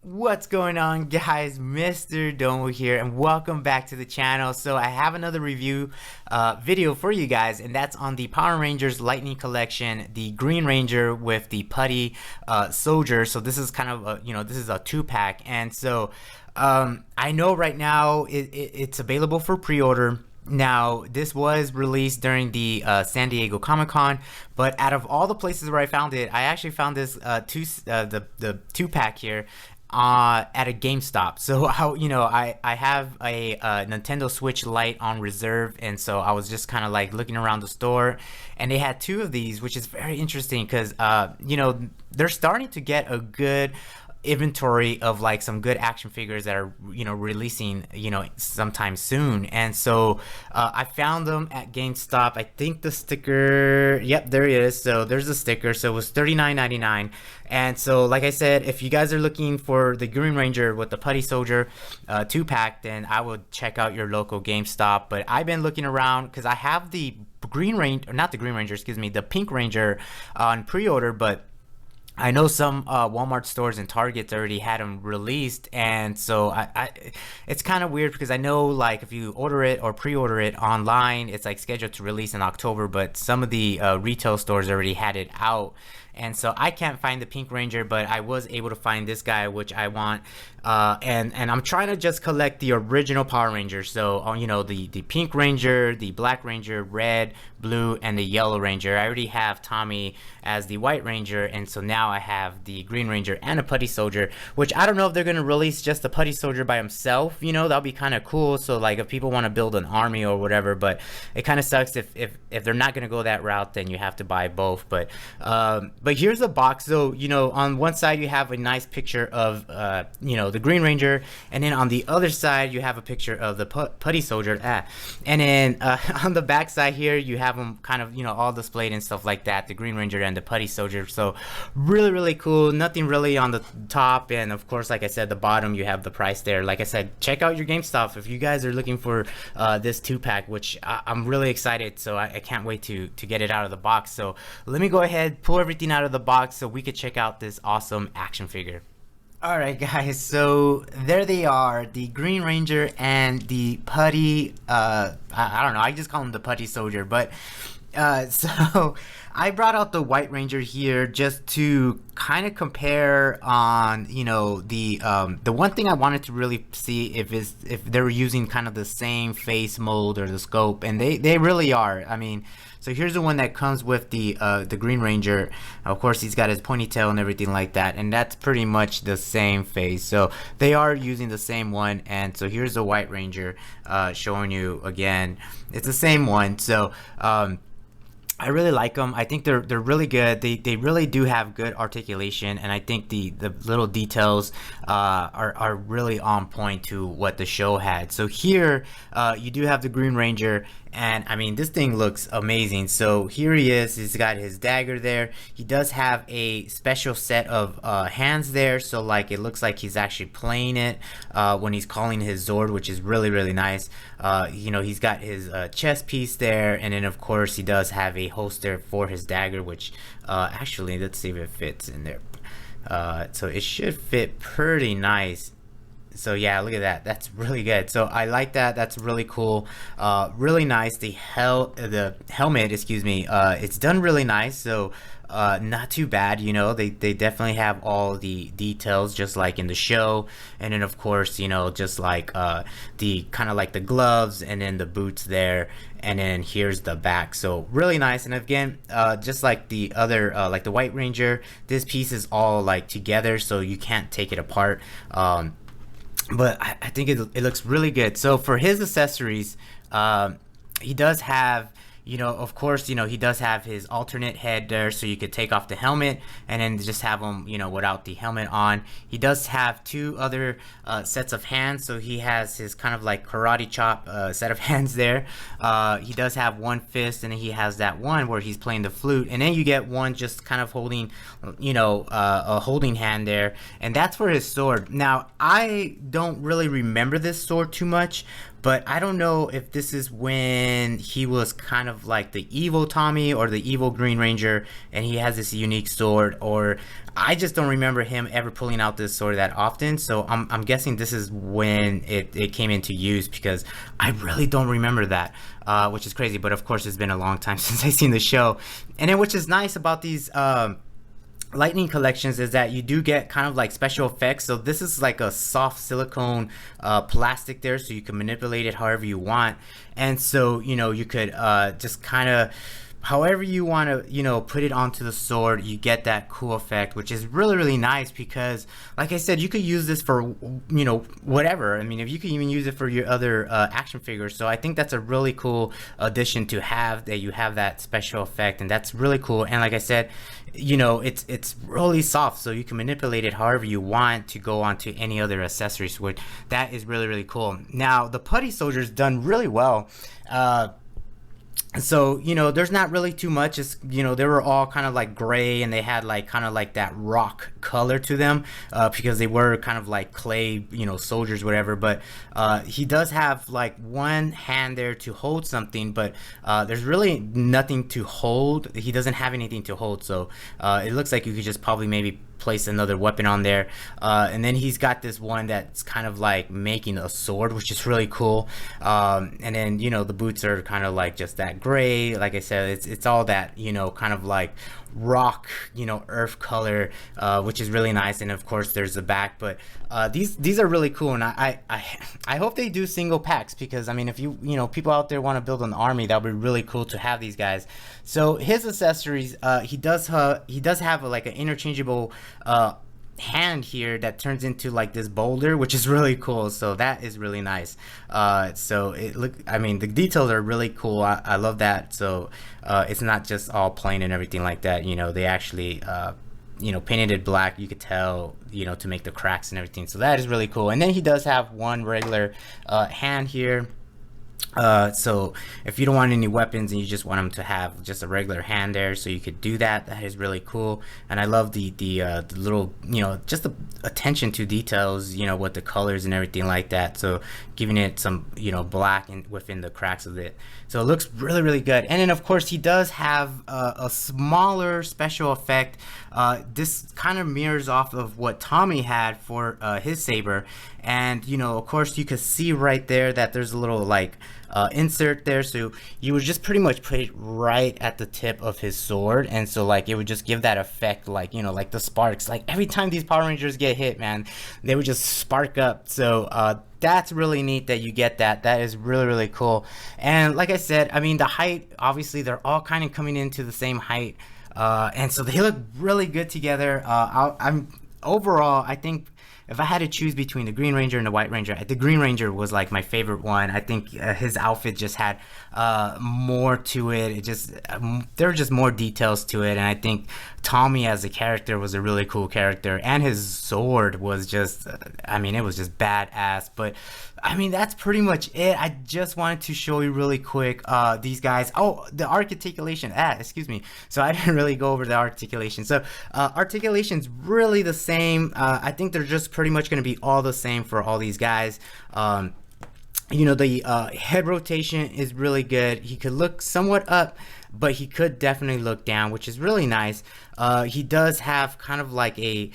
What's going on, guys? Mr. Domo here, and welcome back to the channel. So I have another review video for you guys, and that's on the Power Rangers Lightning Collection, the Green Ranger with the Putty Soldier. So this is kind of this is a 2-pack, and so I know right now it's available for pre-order. Now, this was released during the San Diego Comic-Con, but out of all the places where I found it, I actually found this the 2-pack here at a GameStop. So I have a Nintendo Switch Lite on reserve, and so I was just kind of like looking around the store, and they had 2 of these, which is very interesting because they're starting to get a good inventory of like some good action figures that are releasing sometime soon. And so I found them at GameStop. I think the sticker, yep, there it is. So there's the sticker. So it was $39.99. And so like I said, if you guys are looking for the Green Ranger with the Putty Soldier 2-pack, then I would check out your local GameStop. But I've been looking around because I have the Green Ranger, not the Green Ranger, excuse me, the Pink Ranger on pre-order, but I know some Walmart stores and Targets already had them released, and so it's kind of weird because I know like if you order it or pre-order it online, it's like scheduled to release in October, but some of the retail stores already had it out. And so I can't find the Pink Ranger, but I was able to find this guy, which I want. And I'm trying to just collect the original Power Rangers. So, the Pink Ranger, the Black Ranger, Red, Blue, and the Yellow Ranger. I already have Tommy as the White Ranger, and so now I have the Green Ranger and a Putty Soldier, which I don't know if they're going to release just the Putty Soldier by himself. That'll be kind of cool. So, like, if people want to build an army or whatever, but it kind of sucks if they're not going to go that route, then you have to buy both. But here's the box. So, on one side you have a nice picture of, the Green Ranger, and then on the other side you have a picture of the Putty Soldier. And then on the back side here you have them kind of, all displayed and stuff like that, the Green Ranger and the Putty Soldier. So really, really cool. Nothing really on the top, and of course, like I said, the bottom you have the price there. Like I said, check out your GameStop if you guys are looking for this 2-pack, which I'm really excited. So I can't wait to get it out of the box. So let me go ahead, pull everything out of the box so we could check out this awesome action figure. Alright guys, so there they are, the Green Ranger and the Putty, I don't know, I just call him the Putty Soldier, but so I brought out the White Ranger here just to kind of compare on, the one thing I wanted to really see if they were using kind of the same face mold or the scope, and they really are. I mean, so here's the one that comes with the Green Ranger. Of course, he's got his ponytail and everything like that, and that's pretty much the same face. So they are using the same one, and so here's the White Ranger showing you again. It's the same one. So I really like them. I think they're really good. They really do have good articulation, and I think the little details are really on point to what the show had. So here you do have the Green Ranger, and I mean, this thing looks amazing. So here he is. He's got his dagger there. He does have a special set of hands there, so like it looks like he's actually playing it when he's calling his Zord, which is really, really nice. He's got his chest piece there, and then of course he does have a holster for his dagger, which actually, let's see if it fits in there. So it should fit pretty nice. So yeah, look at that. That's really good. So I like that. That's really cool. Really nice. The helmet, excuse me, it's done really nice. So not too bad. They definitely have all the details just like in the show. And then of course, just like the kind of like the gloves and then the boots there. And then here's the back. So really nice. And again, just like the other, like the White Ranger, this piece is all like together, so you can't take it apart. But I think it looks really good. So for his accessories, he does have, of course, he does have his alternate head there, so you could take off the helmet and then just have him, without the helmet on. He does have 2 other sets of hands, so he has his kind of like karate chop set of hands there. He does have 1 fist, and then he has that one where he's playing the flute, and then you get one just kind of holding, a holding hand there, and that's for his sword. Now, I don't really remember this sword too much, but I don't know if this is when he was kind of like the evil Tommy or the evil Green Ranger, and he has this unique sword, or I just don't remember him ever pulling out this sword that often. So I'm guessing this is when it came into use, because I really don't remember that, which is crazy. But of course, it's been a long time since I've seen the show. And then which is nice about these lightning collections is that you do get kind of like special effects. So this is like a soft silicone plastic there, so you can manipulate it however you want. And so, you know, you could just kind of however you want to, you know, put it onto the sword, you get that cool effect, which is really, really nice, because like I said, you could use this for, you know, whatever. I mean, if you could even use it for your other action figures. So I think that's a really cool addition to have, that you have that special effect, and that's really cool. And like I said, you know, it's really soft, so you can manipulate it however you want to go onto any other accessories, which that is really, really cool. Now the Putty soldier's done really well. So, you know, there's not really too much. It's, you know, they were all kind of like gray, and they had like kind of like that rock color to them, because they were kind of like clay, you know, soldiers, whatever. But he does have like one hand there to hold something, but there's really nothing to hold. He doesn't have anything to hold, so it looks like you could just probably maybe place another weapon on there. And then he's got this one that's kind of like making a sword, which is really cool. And then, you know, the boots are kind of like just that gray. Like I said, it's all that, you know, kind of like rock, you know, earth color, which is really nice. And of course there's the back, but these are really cool, and I hope they do single packs, because I mean, if you know, people out there want to build an army, that would be really cool to have these guys. So his accessories, he does have like an interchangeable hand here that turns into like this boulder, which is really cool. So that is really nice. So I mean, the details are really cool. I love that. So it's not just all plain and everything like that. You know, they actually you know, painted it black, you could tell, you know, to make the cracks and everything. So that is really cool. And then he does have one regular hand here. So if you don't want any weapons and you just want him to have just a regular hand there, so you could do that. That is really cool. And I love the little, you know, just the attention to details, you know, with the colors and everything like that. So giving it some, you know, black and within the cracks of it. So it looks really, really good. And then of course he does have a smaller special effect. This kind of mirrors off of what Tommy had for his saber. And, you know, of course you could see right there that there's a little like insert there, so you would just pretty much put it right at the tip of his sword, and so like it would just give that effect, like, you know, like the sparks, like every time these Power Rangers get hit, man, they would just spark up. So that's really neat that you get that. That is really, really cool. And like I said, I mean, the height, obviously they're all kind of coming into the same height, and so they look really good together. Overall, I think if I had to choose between the Green Ranger and the White Ranger, the Green Ranger was like my favorite one. I think his outfit just had more to it. It just there were just more details to it, and I think Tommy as a character was a really cool character, and his sword was just, I mean, it was just badass. But I mean, that's pretty much it. I just wanted to show you really quick these guys. Oh, the articulation. Excuse me. So I didn't really go over the articulation. So articulation's really the same. I think they're just pretty much going to be all the same for all these guys. You know, the head rotation is really good. He could look somewhat up, but he could definitely look down, which is really nice. He does have kind of like a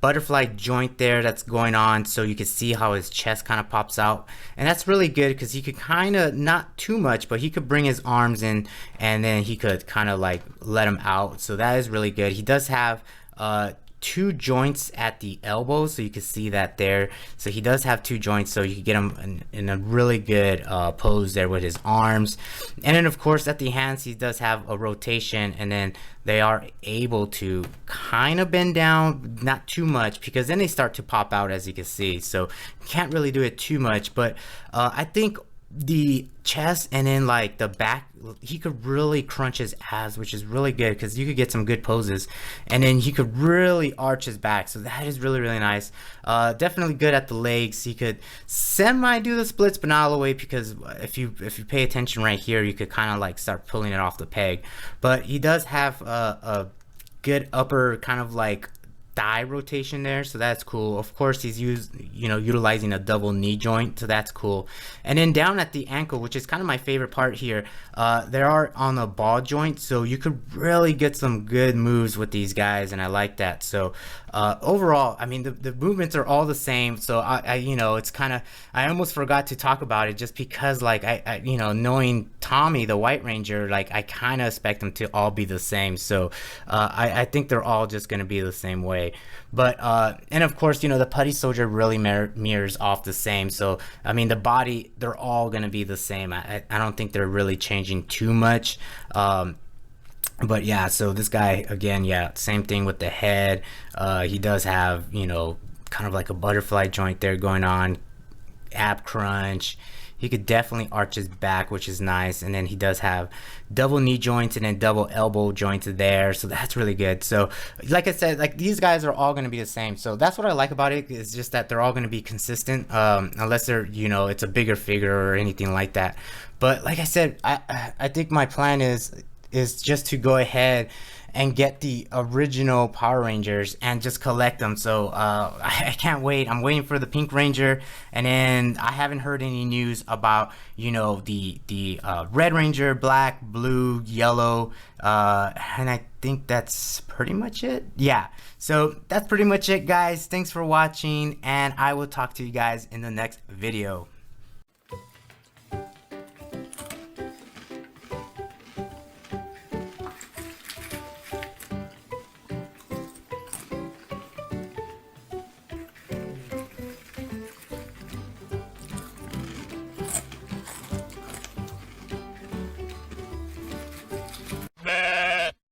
butterfly joint there that's going on, so you can see how his chest kind of pops out, and that's really good because he could kind of, not too much, but he could bring his arms in, and then he could kind of like let them out. So that is really good. He does have two joints at the elbow, so you can see that there. So he does have two joints, so you can get him in a really good pose there with his arms. And then of course at the hands, he does have a rotation, and then they are able to kind of bend down, not too much, because then they start to pop out, as you can see. So can't really do it too much, but I think the chest and then like the back, he could really crunch his abs, which is really good because you could get some good poses, and then he could really arch his back, so that is really, really nice. Definitely good at the legs. He could semi do the splits, but not all the way, because if you pay attention right here, you could kind of like start pulling it off the peg. But he does have a good upper kind of like thigh rotation there, so that's cool. Of course, he's utilizing a double knee joint, so that's cool. And then down at the ankle, which is kind of my favorite part here, they are on a ball joint, so you could really get some good moves with these guys, and I like that. So overall, I mean, the movements are all the same. So I it's kind of, I almost forgot to talk about it just because, like, I knowing Tommy the White Ranger, like, I kind of expect them to all be the same. So I think they're all just going to be the same way. But and of course, the Putty Soldier really mirrors off the same. So I mean, the body, they're all going to be the same. I don't think they're really changing too much. But yeah, so this guy, again, yeah, same thing with the head. He does have, kind of like a butterfly joint there going on, ab crunch. He could definitely arch his back, which is nice. And then he does have double knee joints and then double elbow joints there. So that's really good. So like I said, like, these guys are all going to be the same. So that's what I like about it, is just that they're all going to be consistent, unless they're, it's a bigger figure or anything like that. But like I said, I think my plan is just to go ahead and get the original Power Rangers and just collect them. So I can't wait. I'm waiting for the Pink Ranger, and then I haven't heard any news about the Red Ranger, black, blue, yellow, and I think that's pretty much it. Yeah, so that's pretty much it, guys. Thanks for watching, and I will talk to you guys in the next video.